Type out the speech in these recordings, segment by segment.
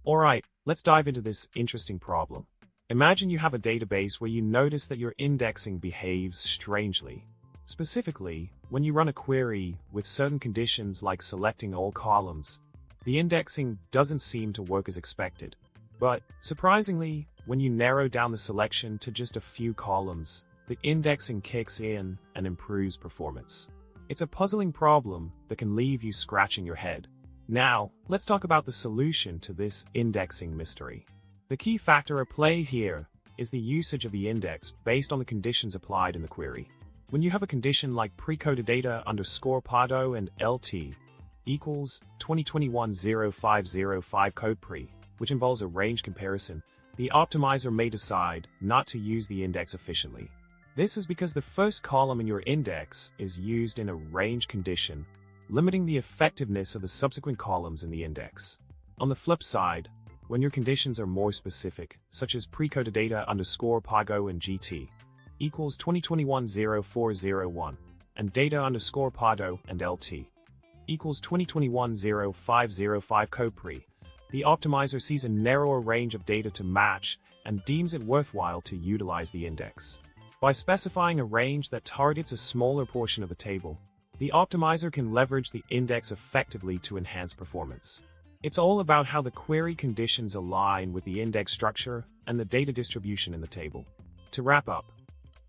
Alright, let's dive into this interesting problem. Imagine you have a database where you notice that your indexing behaves strangely. Specifically, when you run a query with certain conditions like selecting all columns, the indexing doesn't seem to work as expected. But, surprisingly, when you narrow down the selection to just a few columns, the indexing kicks in and improves performance. It's a puzzling problem that can leave you scratching your head. Now, let's talk about the solution to this indexing mystery. The key factor at play here is the usage of the index based on the conditions applied in the query. When you have a condition like precoded data underscore pardo and LT equals 2021-0505 code pre, which involves a range comparison, the optimizer may decide not to use the index efficiently. This is because the first column in your index is used in a range condition, limiting the effectiveness of the subsequent columns in the index. On the flip side, when your conditions are more specific, such as precoded data underscore pago and GT equals 2021-0401, and data underscore pardo and LT equals 2021-0505 code pre, the optimizer sees a narrower range of data to match and deems it worthwhile to utilize the index. By specifying a range that targets a smaller portion of the table, the optimizer can leverage the index effectively to enhance performance. It's all about how the query conditions align with the index structure and the data distribution in the table. To wrap up,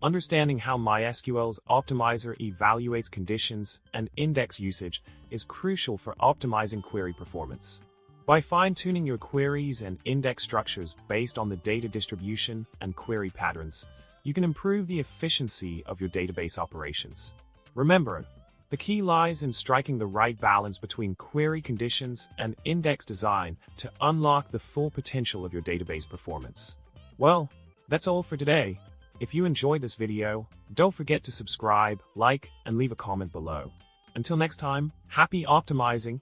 understanding how MySQL's optimizer evaluates conditions and index usage is crucial for optimizing query performance. By fine-tuning your queries and index structures based on the data distribution and query patterns, you can improve the efficiency of your database operations. Remember, the key lies in striking the right balance between query conditions and index design to unlock the full potential of your database performance. Well, that's all for today. If you enjoyed this video, don't forget to subscribe, like, and leave a comment below. Until next time, happy optimizing!